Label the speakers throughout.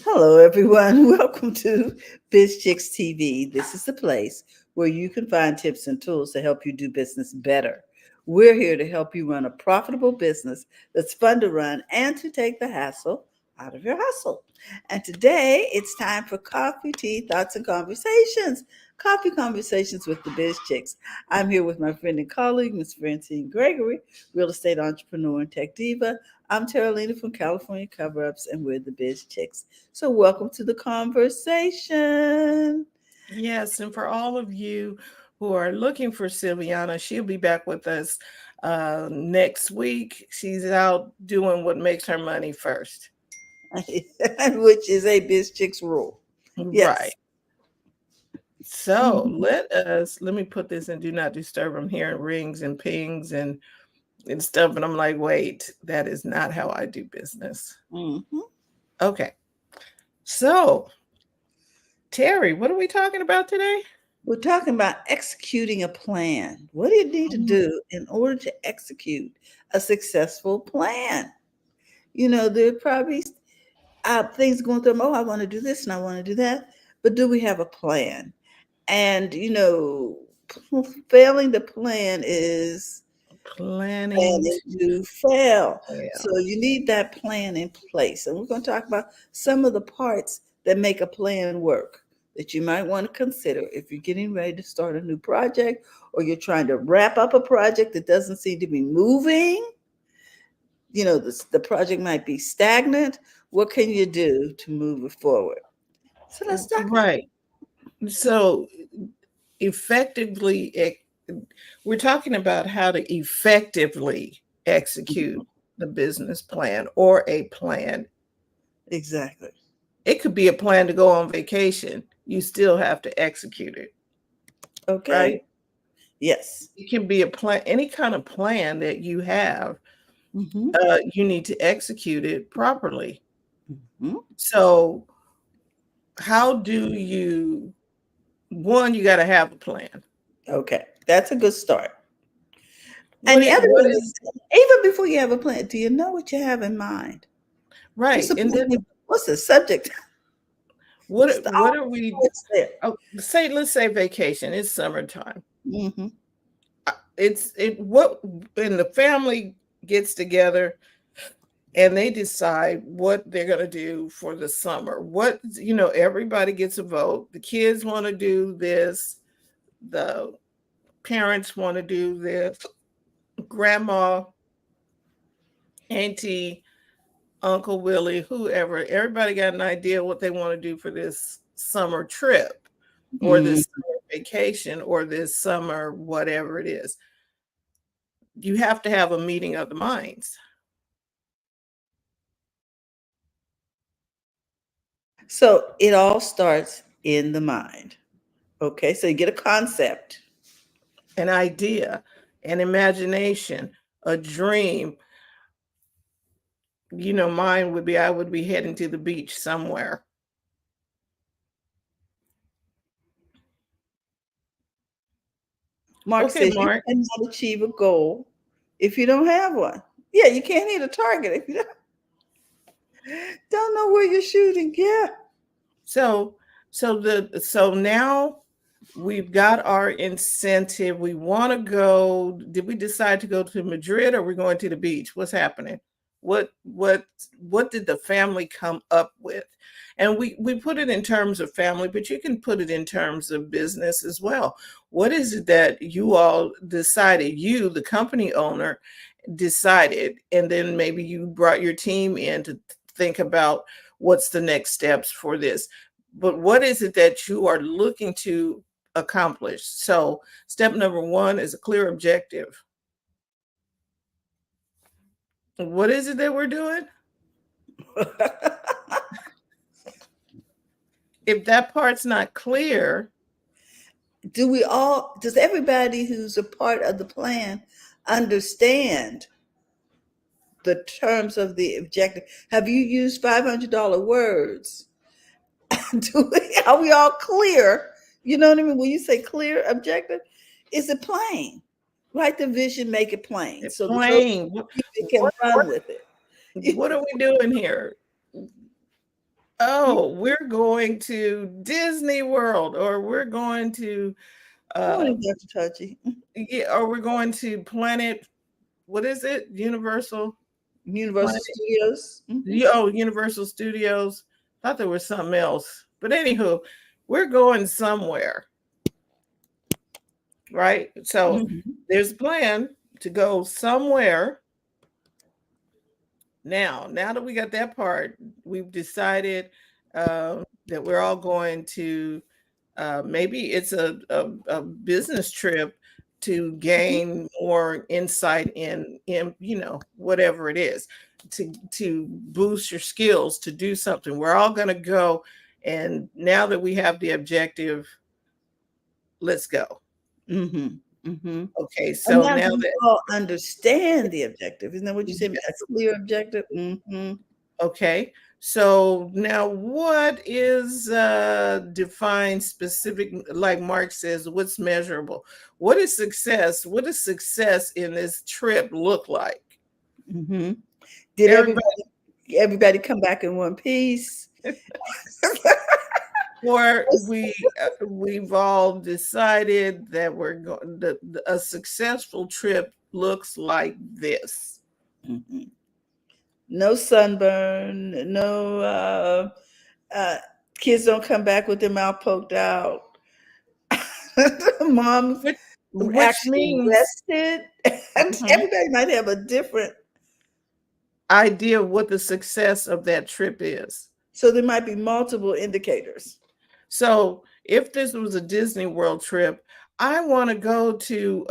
Speaker 1: Hello, everyone. Welcome to Biz Chicks TV. This is the place where you can find tips and tools to help you do business better. We're here to help you run a profitable business that's fun to run and to take the hassle out of your hustle. And today it's time for coffee, tea, thoughts, and conversations. Coffee conversations with the Biz Chicks. I'm here with my friend and colleague, Miss Francine Gregory, real estate entrepreneur and tech diva. I'm Terralina from California Cover Ups, and we're the Biz Chicks. So, welcome to the conversation.
Speaker 2: Yes, and for all of you who are looking for Silviana, she'll be back with us next week. She's out doing what makes her money first.
Speaker 1: Which is a Biz Chicks rule.
Speaker 2: Right.
Speaker 1: Yes.
Speaker 2: So
Speaker 1: Mhm.
Speaker 2: let me put this in do not disturb. I'm hearing rings and pings and stuff. And I'm like, wait, that is not how I do business.
Speaker 1: Mhm.
Speaker 2: Okay. So, Terry, what are we talking about today?
Speaker 1: We're talking about executing a plan. What do you need to
Speaker 2: Mm,
Speaker 1: do in order to execute a successful plan? There are probably things going through them. Oh, I want to do this and I want to do that. But do we have a plan? And, failing the plan is
Speaker 2: Planning
Speaker 1: planning
Speaker 2: to
Speaker 1: to fail. So
Speaker 2: fail.
Speaker 1: you need that plan in place. And we're going to talk about some of the parts that make a plan work that you might want to consider if you're getting ready to start a new project or you're trying to wrap up a project that doesn't seem to be moving. The project might be stagnant. What can you do to move it forward? So let's talk.
Speaker 2: Right. So effectively, we're talking about how to effectively execute the business plan or a plan.
Speaker 1: Exactly.
Speaker 2: It could be a plan to go on vacation. You still have to execute it,
Speaker 1: Okay.
Speaker 2: right?
Speaker 1: Yes.
Speaker 2: It can be a plan, any kind of plan that you have.
Speaker 1: Hmm.
Speaker 2: You need to execute it properly.
Speaker 1: Hmm.
Speaker 2: So, how do you? One, you got to have a plan.
Speaker 1: Okay. That's a good start. And
Speaker 2: What
Speaker 1: the
Speaker 2: it,
Speaker 1: other
Speaker 2: what
Speaker 1: thing
Speaker 2: is
Speaker 1: is, even before you have a plan, do you know what you have in mind? What's
Speaker 2: right?
Speaker 1: the
Speaker 2: And
Speaker 1: plan?
Speaker 2: then
Speaker 1: What's the subject?
Speaker 2: what are we?
Speaker 1: What's there?
Speaker 2: Oh, let's say vacation. It's summertime.
Speaker 1: Hmm.
Speaker 2: It what when the family gets together and they decide what they're going to do for the summer. Everybody gets a vote. The kids want to do this. The parents want to do this. Grandma, auntie, Uncle Willie, whoever, everybody got an idea what they want to do for this summer trip or
Speaker 1: Hmm.
Speaker 2: this summer vacation or this summer, whatever it is. You have to have a meeting of the minds.
Speaker 1: So it all starts in the mind. Okay. So you get a concept.
Speaker 2: An idea, an imagination, a dream. Mine would be I would be heading to the beach somewhere.
Speaker 1: Mark
Speaker 2: Okay,
Speaker 1: says you
Speaker 2: Mark.
Speaker 1: cannot achieve a goal if you don't have one. Yeah, you can't hit a target if you don't know where you're shooting. Yeah.
Speaker 2: So so now we've got our incentive. We want to go. Did we decide to go to Madrid or we're going to the beach? What's happening? What did the family come up with? And we put it in terms of family, but you can put it in terms of business as well. What is it that you all decided, you, the company owner, decided, and then maybe you brought your team in to think about what's the next steps for this. But what is it that you are looking to accomplish? So, step number one is a clear objective. What is it that we're doing? If that part's not clear,
Speaker 1: Does everybody who's a part of the plan understand the terms of the objective? Have you used $500 words? Are we all clear? You know what I mean? When you say clear objective, is it plain? Write the vision, make it plain, so that those
Speaker 2: plain.
Speaker 1: people can
Speaker 2: What
Speaker 1: run with it.
Speaker 2: what are we doing here? Oh, we're going to Disney World, or we're going to uh
Speaker 1: Morning, Dr. Tachi.
Speaker 2: yeah, or we're going to Planet, what is it? Universal
Speaker 1: Universal
Speaker 2: Planet.
Speaker 1: Studios.
Speaker 2: Oh, Universal Studios. Thought there was something else. But anywho, we're going somewhere, right? So
Speaker 1: Mhm.
Speaker 2: there's a plan to go somewhere. Now that we got that part, we've decided that we're all going to maybe it's a business trip to gain more insight in whatever it is, to boost your skills to do something. We're all going to go, and now that we have the objective, let's go.
Speaker 1: Mhm. Mhm.
Speaker 2: Okay,
Speaker 1: And
Speaker 2: so
Speaker 1: now
Speaker 2: now
Speaker 1: do you
Speaker 2: that
Speaker 1: all understand the objective? Isn't that what you said? A
Speaker 2: yes.
Speaker 1: clear objective? Mhm.
Speaker 2: Okay. So now what is defined specific, like Mark says, what's measurable? What is success? What does success in this trip look like?
Speaker 1: Mhm. Did
Speaker 2: Everybody,
Speaker 1: everybody come back in one piece?
Speaker 2: or we've all decided that we're going a successful trip looks like this.
Speaker 1: Mhm. No sunburn, no uh, kids don't come back with their mouth poked out. Moms
Speaker 2: Which which
Speaker 1: actually
Speaker 2: means
Speaker 1: rested.
Speaker 2: mhm,
Speaker 1: Everybody might have a different,
Speaker 2: idea of what the success of that trip is.
Speaker 1: so there might be multiple indicators.
Speaker 2: So if this was a Disney World trip, I want to go to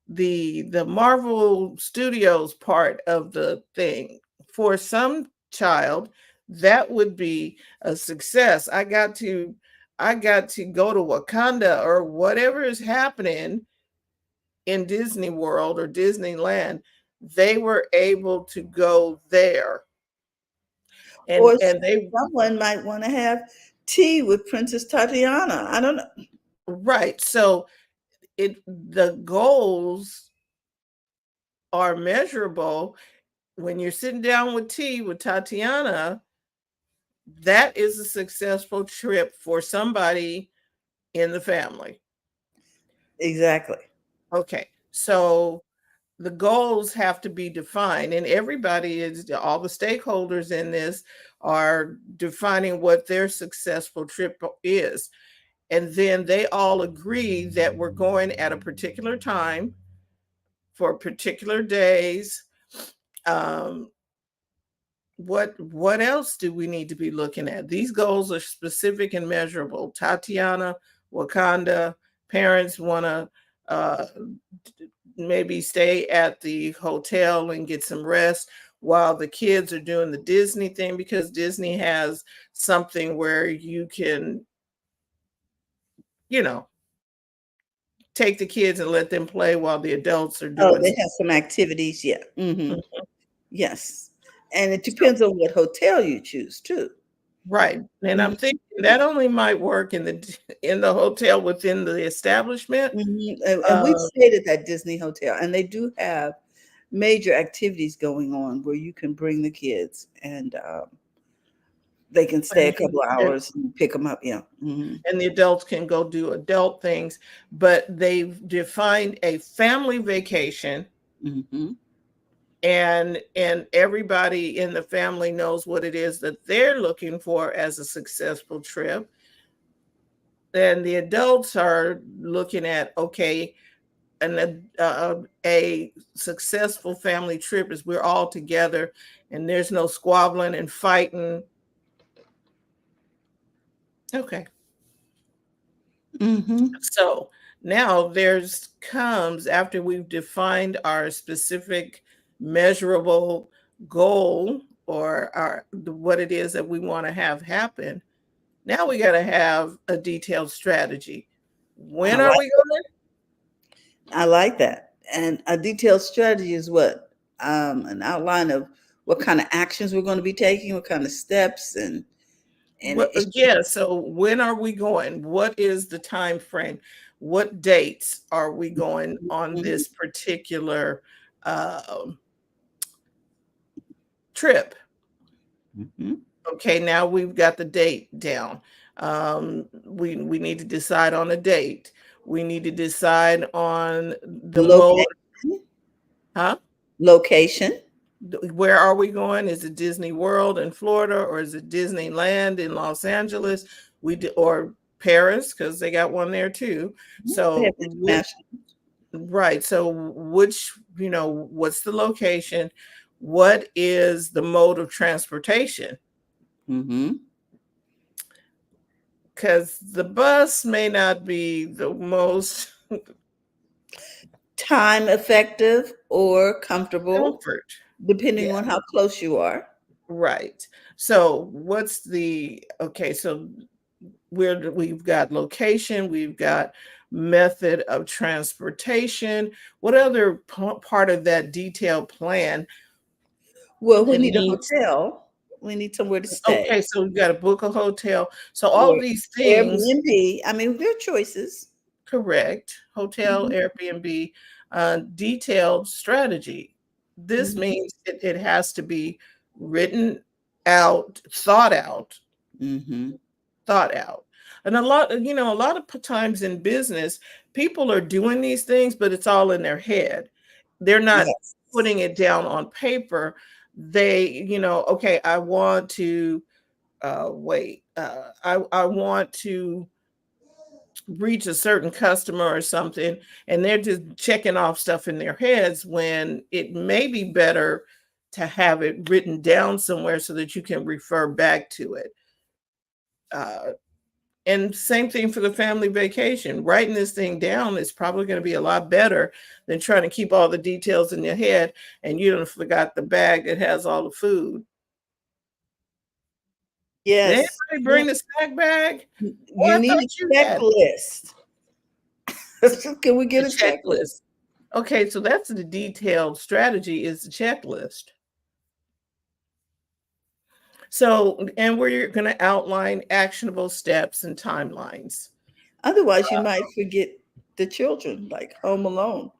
Speaker 2: the Marvel Studios part of the thing. For some child, that would be a success. I got to go to Wakanda or whatever is happening in Disney World or Disneyland. They were able to go there, and
Speaker 1: Or
Speaker 2: they
Speaker 1: someone might want to have tea with Princess Tatiana. I don't know.
Speaker 2: right. So the goals are measurable. When you're sitting down with tea with Tatiana, that is a successful trip for somebody in the family.
Speaker 1: Exactly.
Speaker 2: Okay, so the goals have to be defined, and everybody is all the stakeholders in this are defining what their successful trip is. And then they all agree that we're going at a particular time for particular days. Um, what else do we need to be looking at? These goals are specific and measurable. Tatiana, Wakanda, parents want to maybe stay at the hotel and get some rest while the kids are doing the Disney thing, because Disney has something where you can, you know, take the kids and let them play while the adults are
Speaker 1: Oh,
Speaker 2: doing
Speaker 1: they
Speaker 2: stuff.
Speaker 1: have some activities. Yeah. Yes. And it
Speaker 2: So
Speaker 1: depends on what hotel you choose too.
Speaker 2: right. And I'm
Speaker 1: Mhm.
Speaker 2: thinking that only might work in the in the hotel within the establishment.
Speaker 1: Mhm. And we
Speaker 2: Uh,
Speaker 1: stayed at that Disney hotel, and they do have major activities going on where you can bring the kids and they can stay a couple of
Speaker 2: and
Speaker 1: hours and pick them up. Yeah. Mhm.
Speaker 2: and the adults can go do adult things, but they've defined a family vacation,
Speaker 1: Mhm.
Speaker 2: and everybody in the family knows what it is that they're looking for as a successful trip. And the adults are looking at, okay, a successful family trip is we're all together and there's no squabbling and fighting. Okay.
Speaker 1: Mhm.
Speaker 2: So now there's comes after we've defined our specific measurable goal, or what it is that we want to have happen. Now we got to have a detailed strategy.
Speaker 1: I
Speaker 2: When are
Speaker 1: like
Speaker 2: we going?
Speaker 1: I like that. And a detailed strategy is what? An outline of what kind of actions we're going to be taking, what kind of steps, and
Speaker 2: What, yeah, so when are we going? What is the time frame? What dates are we going on
Speaker 1: Mhm.
Speaker 2: this particular uh, trip?
Speaker 1: Mhm.
Speaker 2: Okay, now we've got the date down. We need to decide on a date. We need to decide on the mode.
Speaker 1: Location,
Speaker 2: Huh?
Speaker 1: location.
Speaker 2: Where are we going? Is it Disney World in Florida, or is it Disneyland in Los Angeles? Or Paris, because they got one there too.
Speaker 1: They have
Speaker 2: So
Speaker 1: international.
Speaker 2: right. So what's the location? What is the mode of transportation?
Speaker 1: Hmm.
Speaker 2: Because the bus may not be the most
Speaker 1: Time effective or comfortable,
Speaker 2: comfort.
Speaker 1: depending
Speaker 2: Yeah,
Speaker 1: on how close you are.
Speaker 2: right. So what's the okay? So we've got location, we've got method of transportation. What other part of that detailed plan
Speaker 1: Well, we
Speaker 2: that
Speaker 1: need a
Speaker 2: needs?
Speaker 1: hotel. We need somewhere to stay.
Speaker 2: Okay, so we've got to book a hotel. So all
Speaker 1: Or
Speaker 2: these things.
Speaker 1: Airbnb. I mean, there are choices.
Speaker 2: Correct. Hotel,
Speaker 1: Mhm,
Speaker 2: Airbnb, detailed strategy. This
Speaker 1: mhm,
Speaker 2: means it has to be written out,
Speaker 1: mhm.
Speaker 2: thought out. And a lot of times in business, people are doing these things, but it's all in their head. They're not
Speaker 1: Yes.
Speaker 2: putting it down on paper. Okay, I want to I want to reach a certain customer or something, and they're just checking off stuff in their heads when it may be better to have it written down somewhere so that you can refer back to it. Uh, and same thing for the family vacation. Writing this thing down is probably going to be a lot better than trying to keep all the details in your head and you don't forgot the bag that has all the food. Did
Speaker 1: Yes.
Speaker 2: anybody
Speaker 1: Yeah.
Speaker 2: bring the snack bag? Oh,
Speaker 1: You
Speaker 2: I
Speaker 1: need
Speaker 2: thought you
Speaker 1: a
Speaker 2: had
Speaker 1: checklist. Can we
Speaker 2: the
Speaker 1: get a checklist?
Speaker 2: checklist. Okay, so that's the detailed strategy is the checklist. So, and we're going to outline actionable steps and timelines.
Speaker 1: Otherwise, you might forget the children, like Home Alone.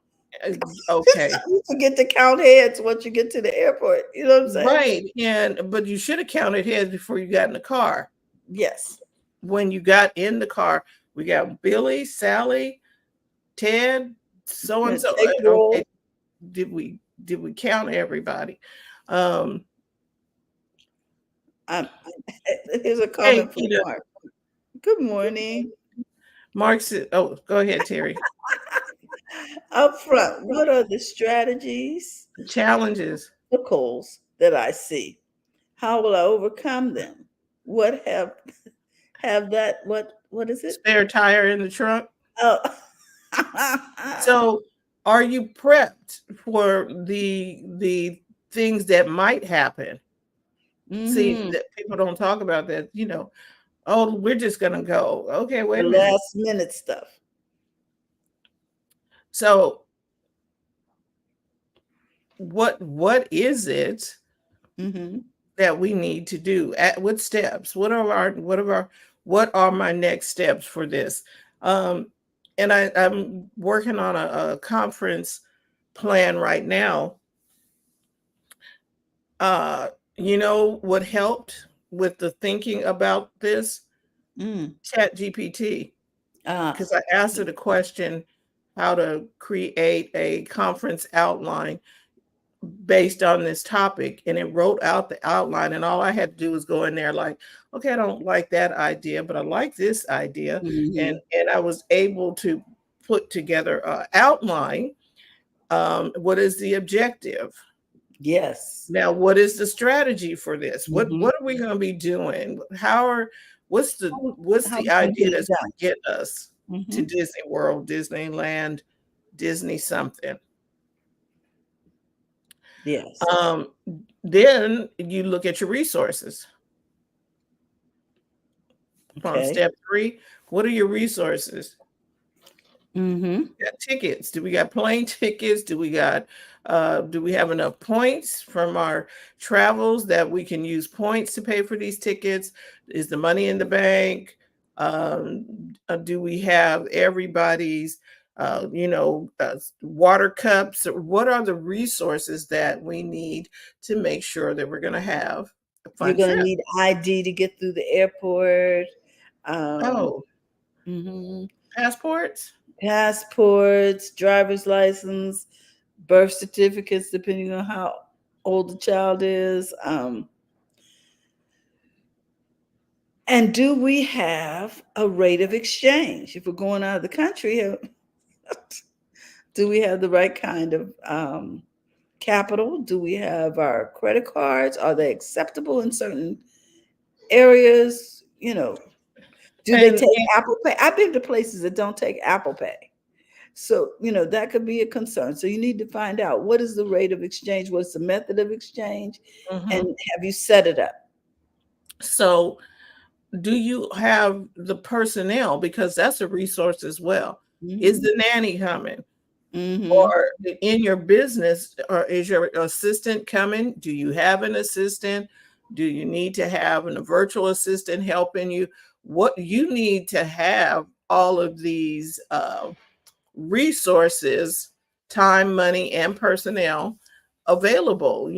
Speaker 2: Uh, okay,
Speaker 1: You forget to count heads once you get to the airport. You know what I'm saying?
Speaker 2: right. But you should have counted heads before you got in the car.
Speaker 1: Yes.
Speaker 2: When you got in the car, we got Billy, Sally, Ted, so and so.
Speaker 1: Take
Speaker 2: Okay,
Speaker 1: roll.
Speaker 2: did we count everybody? Um,
Speaker 1: Um, here's a
Speaker 2: hey,
Speaker 1: comment from
Speaker 2: Keita,
Speaker 1: Mark. Good morning.
Speaker 2: Mark said, "Oh, go ahead, Terry."
Speaker 1: Up front, what are the strategies,
Speaker 2: Challenges,
Speaker 1: obstacles that I see? How will I overcome them? What have that what is it?
Speaker 2: spare tire in the trunk.
Speaker 1: Oh.
Speaker 2: So, are you prepped for the things that might happen? See,
Speaker 1: Hmm.
Speaker 2: that people don't talk about that. Oh, we're just gonna go. Okay,
Speaker 1: The
Speaker 2: wait a minute.
Speaker 1: last minute stuff.
Speaker 2: So, what is it
Speaker 1: Hmm.
Speaker 2: that we need to do? What steps? What are my next steps for this? Um, and I'm working on a conference plan right now. Uh, what helped with the thinking about this?
Speaker 1: Mm.
Speaker 2: Chat GPT.
Speaker 1: Ah.
Speaker 2: Because I asked her the question how to create a conference outline based on this topic, and it wrote out the outline, and all I had to do was go in there like, okay, I don't like that idea, but I like this idea, and
Speaker 1: Hmm.
Speaker 2: and I was able to put together an outline. What is the objective?
Speaker 1: Yes.
Speaker 2: Now, what is the strategy for this? What
Speaker 1: Hmm.
Speaker 2: what are we going to be doing? What's the what's
Speaker 1: How
Speaker 2: the
Speaker 1: we gonna
Speaker 2: idea
Speaker 1: get it
Speaker 2: that's going
Speaker 1: done?
Speaker 2: to get us to
Speaker 1: Hmm.
Speaker 2: Disney World, Disneyland, Disney something?
Speaker 1: Yes.
Speaker 2: Um, then you look at your resources on
Speaker 1: Okay.
Speaker 2: step 3. What are your resources?
Speaker 1: Hmm.
Speaker 2: Got tickets. Do we got plane tickets? Do we have enough points from our travels that we can use points to pay for these tickets? Is the money in the bank? Do we have everybody's water cups? What are the resources that we need to make sure that we're going to have
Speaker 1: You're
Speaker 2: Fun
Speaker 1: going to
Speaker 2: trip.
Speaker 1: need ID to get through the airport. Um,
Speaker 2: Oh,
Speaker 1: mhm.
Speaker 2: passports?
Speaker 1: Passports, driver's license, birth certificates, depending on how old the child is. And do we have a rate of exchange? If we're going out of the country, do we have the right kind of capital? Do we have our credit cards? Are they acceptable in certain areas? Do they
Speaker 2: And,
Speaker 1: take Apple Pay? I've been to places that don't take Apple Pay. So, that could be a concern. So you need to find out what is the rate of exchange, what's the method of exchange, and
Speaker 2: mhm.
Speaker 1: have you set it up?
Speaker 2: So, do you have the personnel? Because that's a resource as well. Is
Speaker 1: Hmm.
Speaker 2: the nanny coming?
Speaker 1: Hmm.
Speaker 2: Or in your business, or is your assistant coming? Do you have an assistant? Do you need to have a virtual assistant helping you? What you need to have all of these resources, time, money, and personnel available.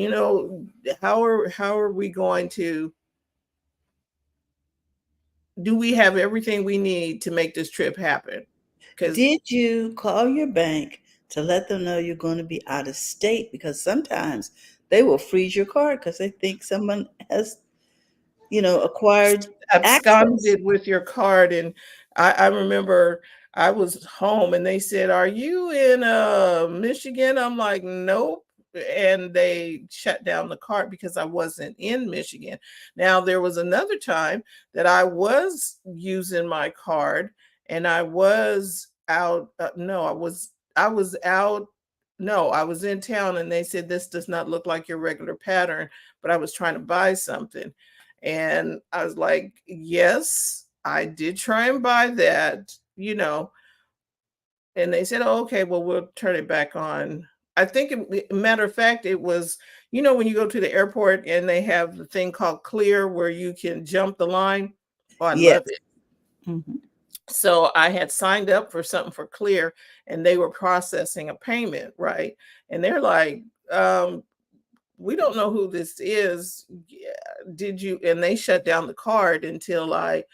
Speaker 2: How are we going to do we have everything we need to make this trip happen? Because
Speaker 1: Did you call your bank to let them know you're going to be out of state? Because sometimes they will freeze your card because they think someone has, acquired access.
Speaker 2: absconded with your card. And I remember I was home and they said, "Are you in Michigan?" I'm like, "Nope." And they shut down the card because I wasn't in Michigan. Now there was another time that I was using my card and I was out. No, I was out. No, I was in town and they said, "This does not look like your regular pattern," but I was trying to buy something. And I was like, yes, I did try and buy that. And they said, "Oh, okay, well, we'll turn it back on." I think, matter of fact, it was, when you go to the airport and they have the thing called Clear where you can jump the line. Oh, I
Speaker 1: Yes.
Speaker 2: love it.
Speaker 1: Hmm.
Speaker 2: So I had signed up for something for Clear and they were processing a payment, right? And they're like, we don't know who this is. Yeah, did you? And they shut down the card until I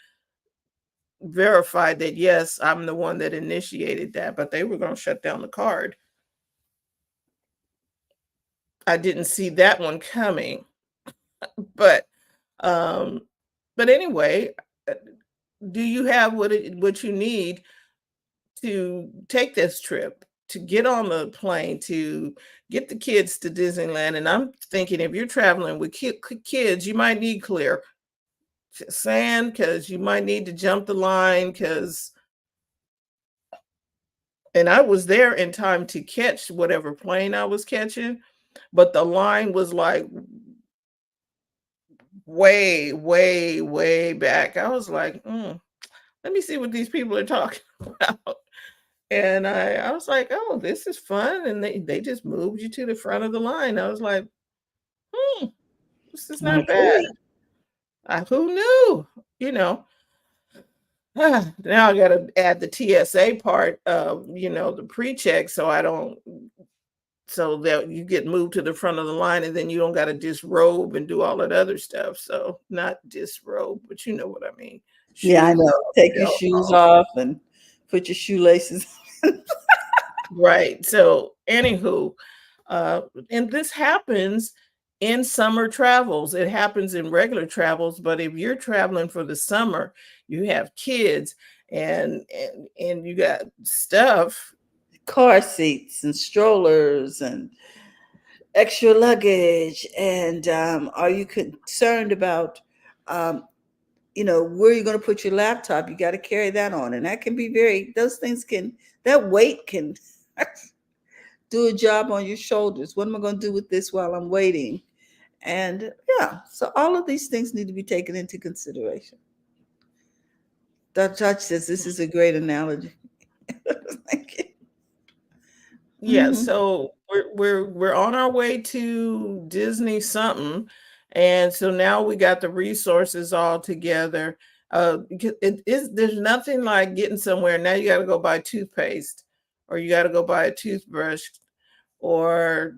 Speaker 2: verified that yes, I'm the one that initiated that, but they were going to shut down the card. I didn't see that one coming, but um but anyway, uh, do you have what you need to take this trip, to get on the plane, to get the kids to Disneyland? And I'm thinking if you're traveling with kids, you might need Clear. Sand, because you might need to jump the line, because and I was there in time to catch whatever plane I was catching, but the line was like way, way, way back. I was like, let me see what these people are talking about. And I was like, oh, this is fun. And they just moved you to the front of the line. I was like, hmm, this is
Speaker 1: I
Speaker 2: not bad.
Speaker 1: agree.
Speaker 2: Who knew? You know, now I got to add the TSA part of, the pre-check so I don't so that you get moved to the front of the line and then you don't got to disrobe and do all that other stuff. So not disrobe, but you know what I mean.
Speaker 1: Yeah, I
Speaker 2: Shoes
Speaker 1: know.
Speaker 2: off,
Speaker 1: Take your
Speaker 2: belt
Speaker 1: shoes
Speaker 2: off.
Speaker 1: off and put your shoelaces.
Speaker 2: Right. So anywho, uh, and this happens in summer travels. It happens in regular travels, but if you're traveling for the summer, you have kids and you got stuff.
Speaker 1: Car seats and strollers and extra luggage. And are you concerned about, um, where you're going to put your laptop? You got to carry that on. And that can be those things that weight can do a job on your shoulders. What am I going to do with this while I'm waiting? And yeah, so all of these things need to be taken into consideration. Dr. Touch says this is a great analogy. Thank you.
Speaker 2: Yeah,
Speaker 1: Hmm.
Speaker 2: so we're on our way to Disney something, and so now we got the resources all together. Because there's nothing like getting somewhere. Now you got to go buy toothpaste, or you got to go buy a toothbrush, or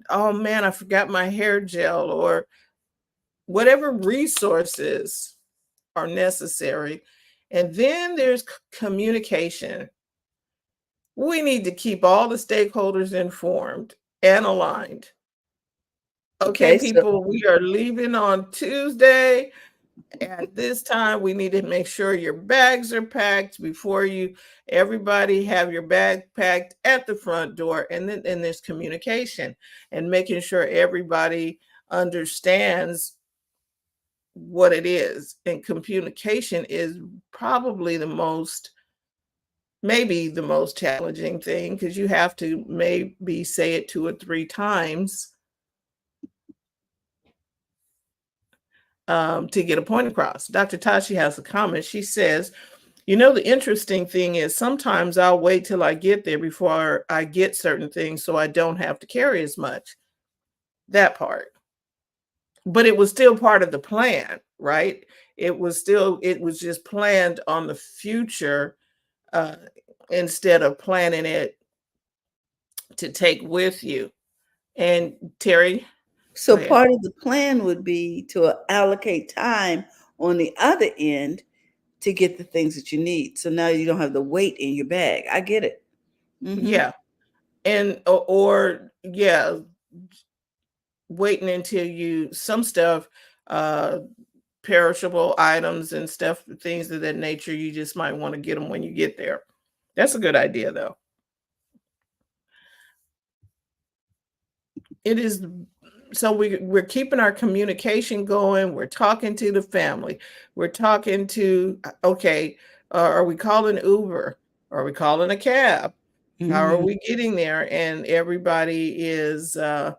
Speaker 2: oh man, I forgot my hair gel, or whatever resources are necessary. And then there's communication. We need to keep all the stakeholders informed and aligned. Okay,
Speaker 1: Okay, so
Speaker 2: people, we are leaving on Tuesday. At this time, we need to make sure your bags are packed before you, everybody have your bag packed at the front door. And then there's communication and making sure everybody understands what it is. And communication is probably maybe the most challenging thing, because you have to maybe say it 2 or 3 times to get a point across. Dr. Tashi has a comment. She says, the interesting thing is sometimes I'll wait till I get there before I get certain things so I don't have to carry as much. That part. But it was still part of the plan, right? It was just planned on the future, uh, instead of planning it to take with you. And Terry, go
Speaker 1: so
Speaker 2: ahead.
Speaker 1: part of the plan would be to allocate time on the other end to get the things that you need. So now you don't have the weight in your bag. I get it. Mm-hmm.
Speaker 2: Yeah. And or yeah, waiting until some stuff, uh perishable items and stuff, things of that nature, you just might want to get them when you get there. That's a good idea, though. It is. So we're keeping our communication going. We're talking to the family. We're talking to, okay, are we calling Uber? Are we calling a cab? How are
Speaker 1: Mm-hmm.
Speaker 2: we getting there? And everybody is, uh,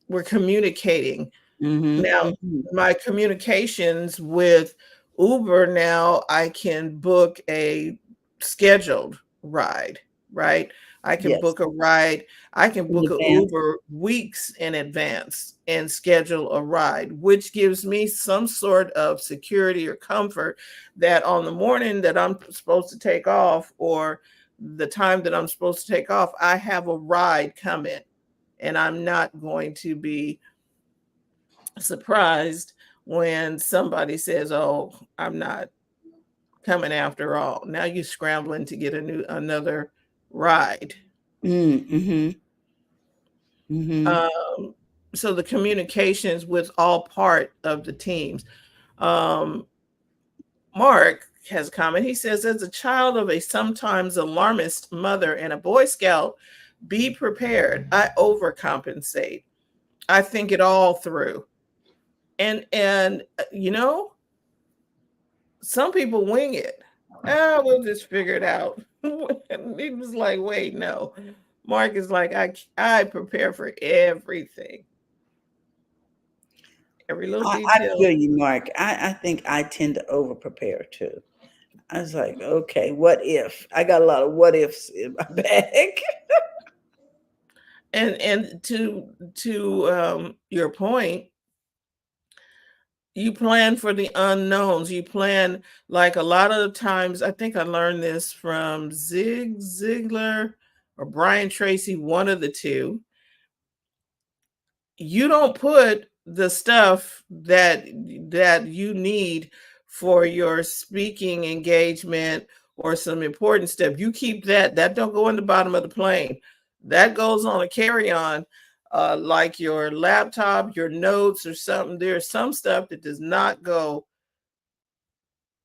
Speaker 2: we're communicating.
Speaker 1: Mm-hmm.
Speaker 2: Now,
Speaker 1: Mm-hmm.
Speaker 2: my communications with Uber, now I can book a scheduled ride, right? I can
Speaker 1: Yes.
Speaker 2: book a ride. I can
Speaker 1: In
Speaker 2: book a
Speaker 1: advance.
Speaker 2: Uber weeks in advance and schedule a ride, which gives me some sort of security or comfort that on the morning that I'm supposed to take off, or the time that I'm supposed to take off, I have a ride coming, and I'm not going to be surprised when somebody says, "Oh, I'm not coming after all." Now you're scrambling to get another ride.
Speaker 1: Mm-hmm. Mm-hmm.
Speaker 2: Um, so the communications with all part of the teams. Um, Mark has a comment. He says, as a child of a sometimes alarmist mother and a Boy Scout, be prepared. I overcompensate. I think it all through. And some people wing it. Ah, we'll just figure it out. And he was like, wait, no. Mark is like, I prepare for everything, every little
Speaker 1: I
Speaker 2: detail.
Speaker 1: feel you, Mark. I think I tend to over prepare too. I was like, okay, what if? I got a lot of what ifs in my bag.
Speaker 2: And to your point, you plan for the unknowns. You plan, like, a lot of the times. I think I learned this from Zig Ziglar or Brian Tracy, one of the two. You don't put the stuff that you need for your speaking engagement or some important stuff. You keep that don't go in the bottom of the plane. That goes on a carry-on, like your laptop, your notes, or something. There's some stuff that does not go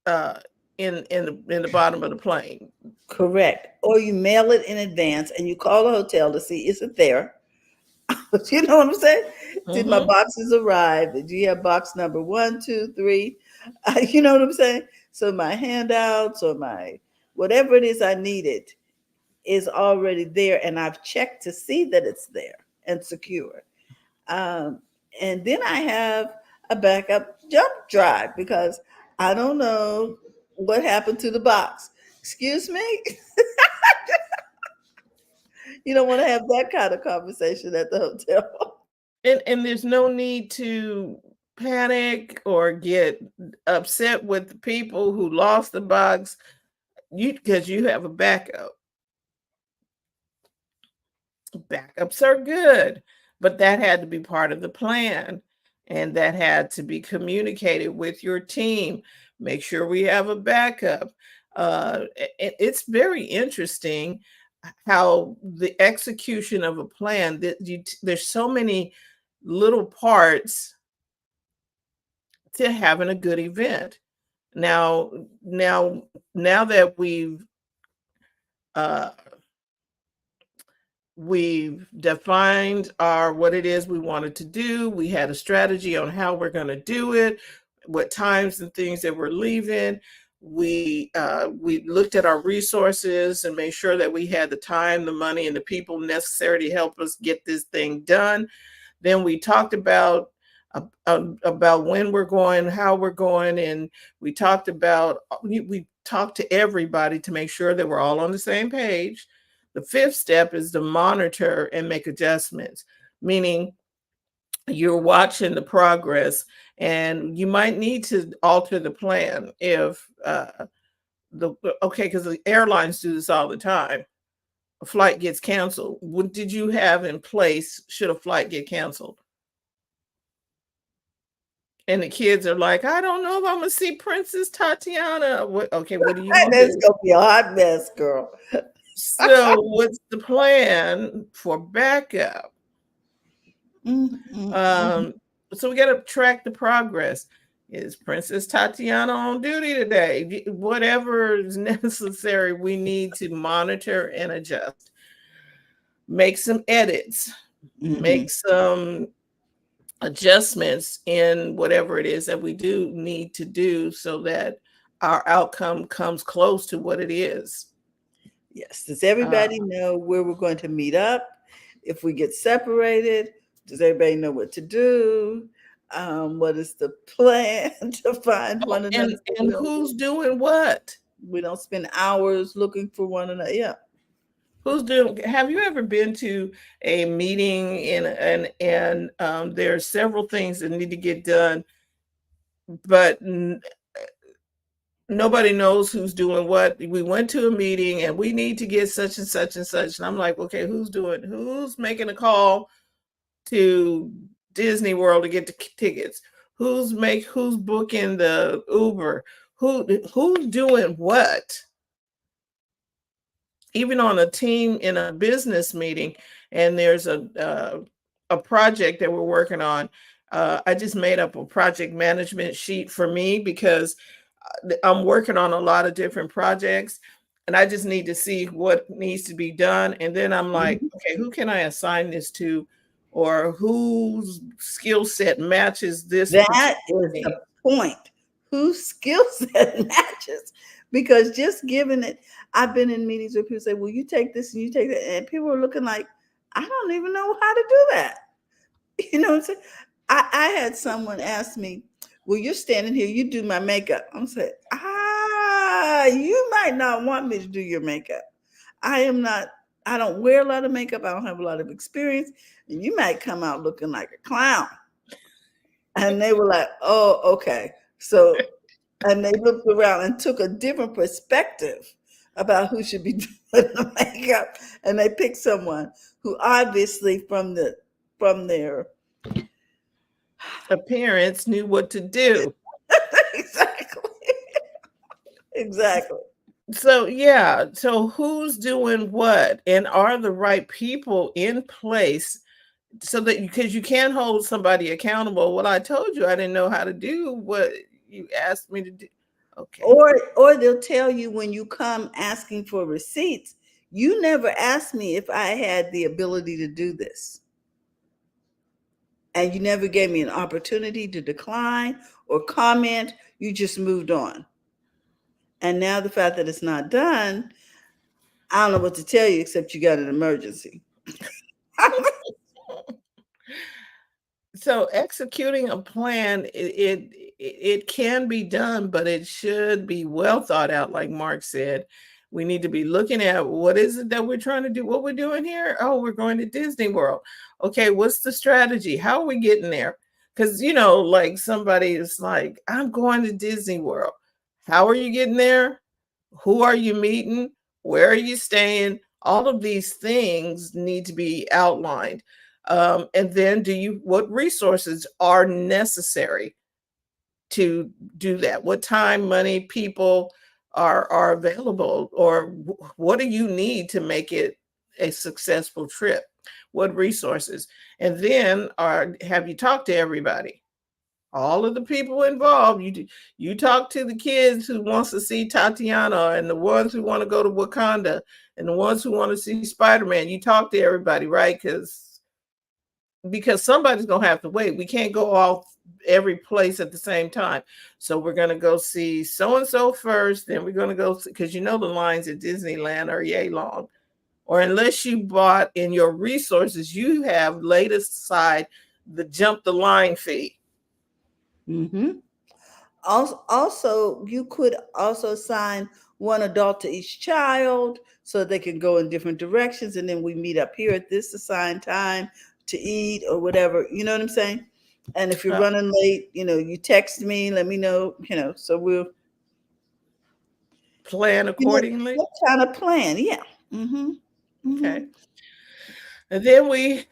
Speaker 2: uh in the bottom of the plane.
Speaker 1: Correct. Or you mail it in advance and you call the hotel to see is it there. You know what I'm saying? Did my
Speaker 2: Hmm.
Speaker 1: boxes arrive? Did you have box number 1, 2, 3? You know what I'm saying? So my handouts or my whatever it is I needed is already there, and I've checked to see that it's there and secure. Um, and then I have a backup jump drive because I don't know what happened to the box. Excuse me? You don't want to have that kind of conversation at the hotel.
Speaker 2: And there's no need to panic or get upset with the people who lost the box, because you have a backup. Backups are good, but that had to be part of the plan. and that had to be communicated with your team. Make sure we have a backup. It's very interesting how the execution of a plan that there's so many little parts to having a good event. Now, now, now that uh, we've defined our what it is we wanted to do. We had a strategy on how we're going to do it, what times and things that we're leaving. We looked at our resources and made sure that we had the time, the money, and the people necessary to help us get this thing done. Then we talked about when we're going, how we're going, and we talked about we talked to everybody to make sure that we're all on the same page. The fifth step is to monitor and make adjustments, meaning you're watching the progress, and you might need to alter the plan if the okay, because the airlines do this all the time. A flight gets canceled. What did you have in place should a flight get canceled? And the kids are like, I don't know if I'm gonna see Princess Tatiana. Okay, what are you gonna
Speaker 1: That's
Speaker 2: do?
Speaker 1: gonna be a hot mess, girl.
Speaker 2: So, what's the plan for backup?
Speaker 1: Mm, mm, mm.
Speaker 2: Um, so we got to track the progress. Is Princess Tatiana on duty today? Whatever is necessary, we need to monitor and adjust. Make some edits,
Speaker 1: Mhm.
Speaker 2: make some adjustments in whatever it is that we do need to do so that our outcome comes close to what it is.
Speaker 1: Yes. Does
Speaker 2: Uh,
Speaker 1: everybody know where we're going to meet up? If we get separated, does everybody know what to do? What is the plan to find
Speaker 2: oh,
Speaker 1: one another so
Speaker 2: and who's doing what?
Speaker 1: we don't spend hours looking for one another? Yeah.
Speaker 2: Who's doing? Have you ever been to a meeting and there's several things that need to get done, but nobody knows who's doing what? We went to a meeting and we need to get such and such and such, and I'm like, okay, who's making a call to Disney World to get the tickets? Who's booking the Uber? Who's doing what? Even on a team in a business meeting, and there's a project that we're working on. I just made up a project management sheet for me because I'm working on a lot of different projects, and I just need to see what needs to be done. And then I'm like,
Speaker 1: Mhm.
Speaker 2: okay, who can I assign this to, or whose skill set matches this
Speaker 1: That
Speaker 2: particular
Speaker 1: is
Speaker 2: thing?
Speaker 1: the point. Whose skill set matches? Because just giving it, I've been in meetings where people say, well, you take this and you take that. And people are looking like, I don't even know how to do that. You know what I'm saying? I had someone ask me, well, you're standing here, you do my makeup. I'm saying, you might not want me to do your makeup. I am not, I don't wear a lot of makeup. I don't have a lot of experience. And you might come out looking like a clown. And they were like, oh, okay. So, and they looked around and took a different perspective about who should be doing the makeup. And they picked someone who obviously from their
Speaker 2: Appearance knew what to do.
Speaker 1: exactly. Exactly.
Speaker 2: So yeah, so who's doing what, and are the right people in place so that because you can't hold somebody accountable. Well, I told you I didn't know how to do what you asked me to do. Okay.
Speaker 1: Or they'll tell you when you come asking for receipts, you never asked me if I had the ability to do this. And you never gave me an opportunity to decline or comment. You just moved on. And now the fact that it's not done, I don't know what to tell you except you got an emergency.
Speaker 2: So executing a plan, it can be done, but it should be well thought out, like Mark said. We need to be looking at what is it that we're trying to do, what we're doing here. Oh, we're going to Disney World. Okay, what's the strategy? How are we getting there? Because like somebody is like, I'm going to Disney World. How are you getting there? Who are you meeting? Where are you staying? All of these things need to be outlined. And then what resources are necessary to do that? What time, money, people are available, or what do you need to make it a successful trip? What resources? And then have you talked to everybody? All of the people involved. You talk to the kids who wants to see Tatiana, and the ones who want to go to Wakanda, and the ones who want to see Spider-Man. You talk to everybody, right? Because somebody's gonna have to wait. We can't go all every place at the same time. So we're gonna go see so and so first, then we're gonna go, because the lines at Disneyland are yay long. Or unless you bought in your resources, you have laid aside the jump the line fee.
Speaker 1: Mm-hmm. Also, you could also assign one adult to each child so they can go in different directions, and then we meet up here at this assigned time to eat or whatever. You know what I'm saying? And if you're
Speaker 2: Uh,
Speaker 1: running late, you text me, let me know. So we'll,
Speaker 2: Plan accordingly.
Speaker 1: that kind of plan. Yeah. Mm-hmm. Mm-hmm.
Speaker 2: Okay. And then we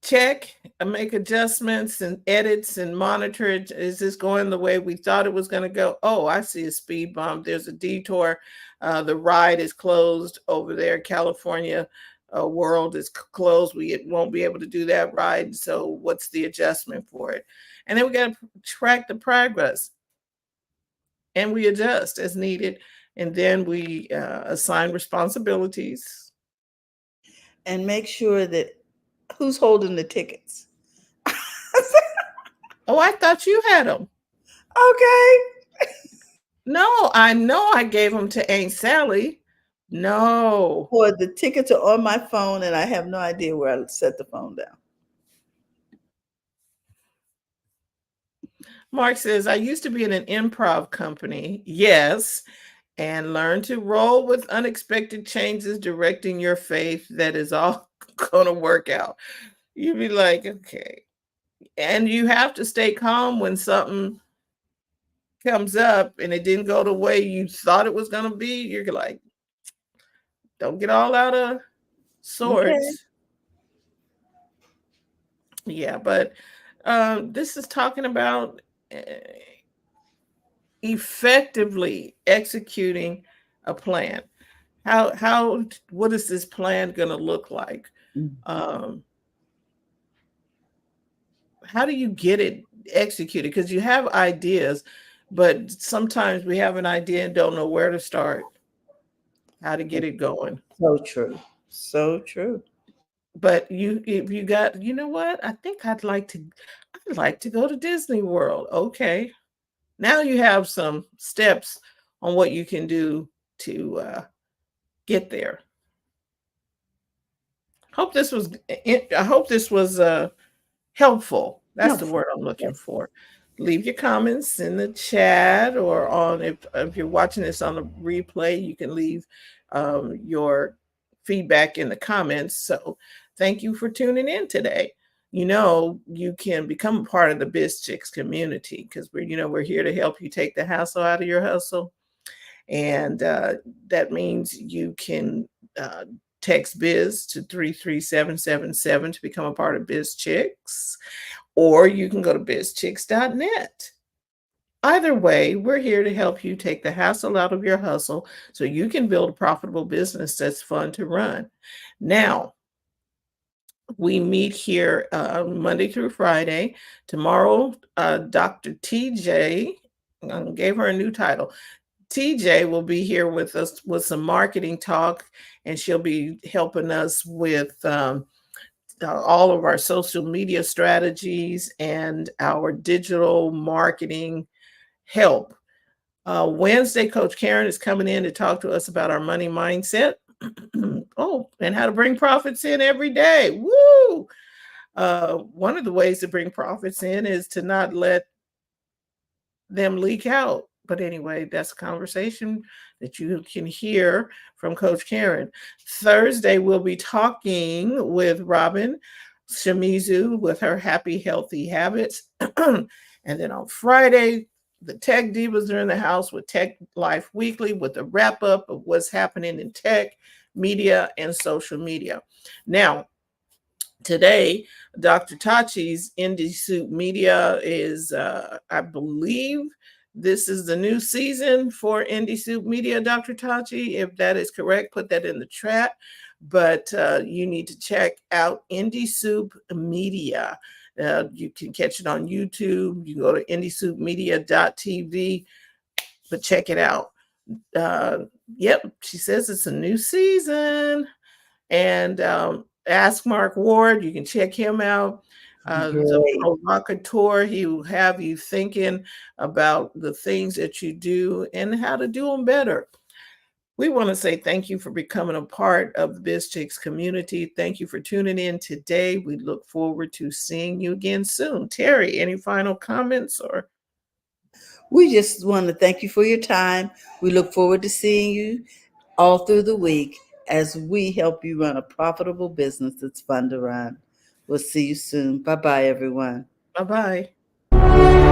Speaker 2: check and make adjustments and edits and monitor it. Is this going the way we thought it was going to go? Oh, I see a speed bump. There's a detour. The ride is closed over there. California World is closed. We won't be able to do that ride. So what's the adjustment for it? And then we got to track the progress, and we adjust as needed. And then we assign responsibilities.
Speaker 1: And make sure that who's holding the tickets.
Speaker 2: Oh, I thought you had them.
Speaker 1: Okay.
Speaker 2: No, I know I gave them to Aunt Sally. No.
Speaker 1: Or the tickets are on my phone and I have no idea where I set the phone down.
Speaker 2: Mark says, I used to be in an improv company. Yes. And learn to roll with unexpected changes, directing your faith that is all going to work out. You'd be like, okay. And you have to stay calm when something comes up and it didn't go the way you thought it was going to be. You're like, don't get all out of
Speaker 1: Okay.
Speaker 2: sorts. Yeah, but this is talking about effectively executing a plan. What is this plan going to look like? Um, how do you get it executed? Because you have ideas, but sometimes we have an idea and don't know where to start, how to get it going.
Speaker 1: So true. So true.
Speaker 2: But if you got, you know what? I think I'd like to go to Disney World. Okay. Now you have some steps on what you can do to get there. I hope this was helpful. That's the
Speaker 1: Helpful.
Speaker 2: word I'm looking
Speaker 1: Yes.
Speaker 2: for. Leave your comments in the chat, or on if you're watching this on a replay, you can leave your feedback in the comments. So thank you for tuning in today. You can become a part of the Biz Chicks community, because we're here to help you take the hassle out of your hustle. And that means you can text biz to 33777 to become a part of Biz Chicks, or you can go to bizchicks.net. Either way, we're here to help you take the hassle out of your hustle so you can build a profitable business that's fun to run. Now, we meet here Monday through Friday. Tomorrow, Dr. TJ, I gave her a new title. TJ will be here with us with some marketing talk, and she'll be helping us with all of our social media strategies and our digital marketing help. Wednesday, Coach Karen is coming in to talk to us about our money mindset. Oh, and how to bring profits in every day. Woo! One of the ways to bring profits in is to not let them leak out. But anyway, that's a conversation that you can hear from Coach Karen. Thursday, we'll be talking with Robin Shimizu with her Happy Healthy Habits. And then on Friday, the Tech Divas are in the house with Tech Life Weekly with a wrap up of what's happening in tech, media, and social media. Now, today, Dr. Tachi's Indie Soup Media is, I believe, this is the new season for Indie Soup Media, Dr. Tachi. If that is correct, put that in the chat. But you need to check out Indie Soup Media. You can catch it on YouTube. You can go to indiesoupmedia.tv, but check it out. Uh, yep, she says it's a new season. And ask Mark Ward. You can check him out. The
Speaker 1: Great.
Speaker 2: provocateur, he will have you thinking about the things that you do and how to do them better. We want to say thank you for becoming a part of the Biz Chicks community. Thank you for tuning in today. We look forward to seeing you again soon. Terry, any final comments or?
Speaker 1: We just want to thank you for your time. We look forward to seeing you all through the week as we help you run a profitable business that's fun to run. We'll see you soon. Bye bye, everyone.
Speaker 2: Bye bye.